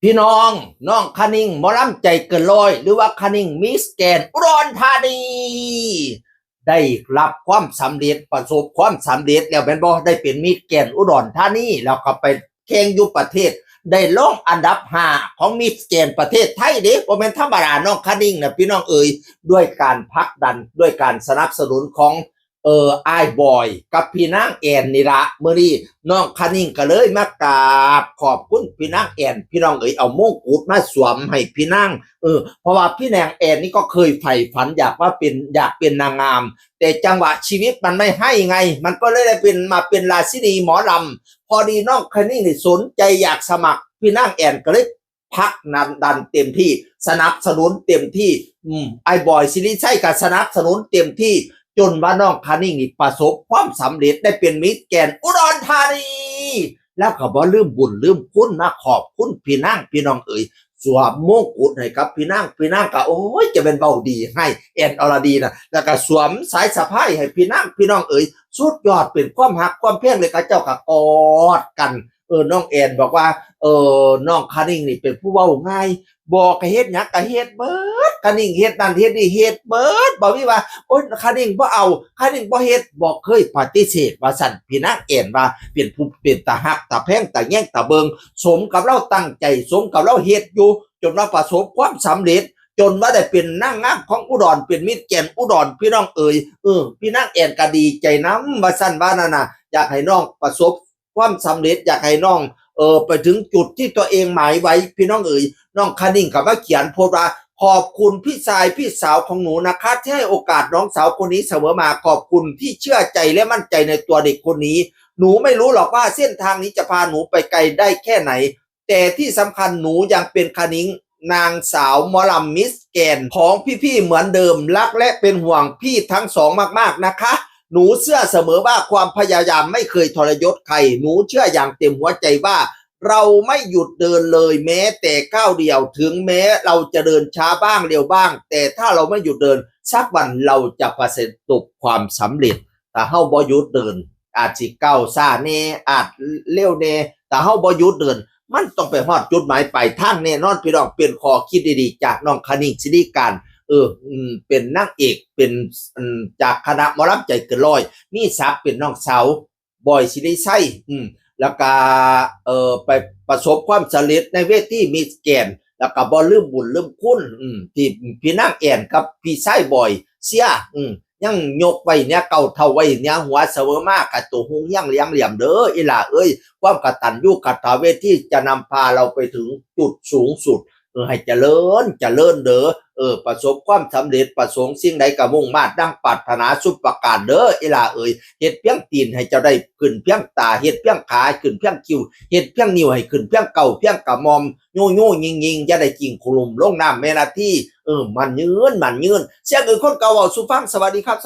พี่น้องคณิงหมอลำใจเกินร้อยหรือว่าคณิงมิสแกรนด์อุดรธานีได้รับความสำเร็จประสบความสำเร็จแล้วเป็นบ่ได้เป็นมิสแกรนด์อุดรธานีแล้วก็ไปแข่งอยู่ประเทศได้ลงอันดับ5ของมิสแกรนด์ประเทศไทยเด้บ่แม่นธรรมดาน้องคณิงนะพี่น้องเอ๋ยด้วยการผลักดันด้วยการสนับสนุนของอ้ายบอยกับพี่นางแอนนี่ละเมื่อนี้น้องคณิงก็เลยมากราบขอบคุณพี่นางแอนพี่น้องเอ๋ยเอามงกุฎมาสวมให้พี่นางเพราะว่าพี่นางแอนนี่ก็เคยใฝ่ฝันอยากเป็นนางงามแต่จังหวะชีวิตมันไม่ให้ไงมันก็เลยได้เป็นราชินีหมอลำพอดีน้องคณิงนี่สนใจอยากสมัครพี่นางแอนก็เลยพักนั้นดันเต็มที่สนับสนุนเต็มที่ไอ้บอยซิริชัยก็สนับสนุนเต็มที่จนว่าน้องคณิงนี่ประสบความสำเร็จได้เป็นมิสแกรนด์อุดรธานีแล้วก็บ่ลืมบุญลืมคุณนะขอบคุณพี่นางพี่น้องเอ๋ยสวมมงกุฎให้กับพี่นางก็โอ้ยจะเป็นเบาดีให้แอนอรดีนะแล้วก็สวมสายสะพายให้พี่น้องเอ๋ยสุดยอดเป็นความหักความเพียงเลยกับเจ้าก็กอดกันน้องแอนบอกว่าน้องคณิงนี่เป็นผู้เว้าง่ายบอกก็เฮ็ดหยังก็เฮ็ดเบิดคณิงเฮ็ดนั่นเฮ็ดนี่เฮ็ดเบิดบ่มีว่าโอ๊ยคณิงบ่เอาคณิงบ่เฮ็ดบ่เคยปฏิเสธว่าสั่นพี่นางแอนว่าเป็นผู้เป็นตาฮักตาแพงตาแย่งตาเบิงสมกับเราตั้งใจสมกับเราเฮ็ดอยู่จนว่าประสบความสำเร็จจนว่าได้เป็นนางงามของอุดรเป็นมิตรแกนอุดรพี่น้องเอ๋ยพี่นางแอนก็ดีใจนำว่าสั่นว่านั่นน่ะอยากให้น้องประสบความสำเร็จอยากให้น้องไปถึงจุดที่ตัวเองหมายไว้พี่น้องเอ๋ยน้องคณิงก็มาเขียนโพสต์ว่าขอบคุณพี่ชายพี่สาวของหนูนะคะที่ให้โอกาสน้องสาวคนนี้เสมอมาขอบคุณที่เชื่อใจและมั่นใจในตัวเด็กคนนี้หนูไม่รู้หรอกว่าเส้นทางนี้จะพาหนูไปไกลได้แค่ไหนแต่ที่สำคัญหนูยังเป็นคณิงนางสาวหมอลำมิสแกรนด์ของพี่ๆเหมือนเดิมรักและเป็นห่วงพี่ทั้งสองมากๆนะคะหนูเชื่อเสมอว่าความพยายามไม่เคยทรยศใครหนูเชื่ออย่างเต็มหัวใจว่าเราไม่หยุดเดินเลยแม้แต่ก้าวเดียวถึงแม้เราจะเดินช้าบ้างเร็วบ้างแต่ถ้าเราไม่หยุดเดินสักวันเราจะประสบความสำเร็จแต่เฮาบ่หยุดเดินอาจสิก้าวซ่าแน่อาจเร็วแน่แต่เฮาบ่หยุดเดินมันต้องไปฮอดจุดหมายปลายทางแน่นอนพี่น้องเป็นข้อคิดดีๆจากน้องคณิงศิริการเป็นนางเอกเป็นจากคณะหมอลำใจเกินร้อยมีศักดิ์เป็นน้องสาวบอยศิริชัยแล้วก็ไปประสบความสำเร็จในเวทีมิสแกรนด์แล้วก็บ่ลืมบุญลืมคุณที่พี่นางแอนกับพี่ชายบอยเสียยังยกไว้เนี่ยเก่าเท่าไว้เนี่ยหัวเสมอมากกับตัวหงยังเลี้ยงเหลี่ยมเด้ออีหล่าเอ้ยความกตัญญูกตเวทีจะนำพาเราไปถึงจุดสูงสุดให้เจริญเด้อประสบความสำเร็จประสงค์สิ่งใดก็มุ่งมาดังปรารถนาสุประการเด้ออีหล่าเอ้ยเฮ็ดเพียงตีนให้เจ้าได้ขึ้นเพียงตาเฮ็ดเพียงขาขึ้นเพียงคิ้วเฮ็ดเพียงนิ้วให้ขึ้นเพียงเก่าเพียงกะมอมโย่ยิงจะได้กิ่งคุลุ่มลงน้ำแม่นาทีมันยืนเสียงอื่นคนเก่าเว้าสู่ฟังสวัสดีครับ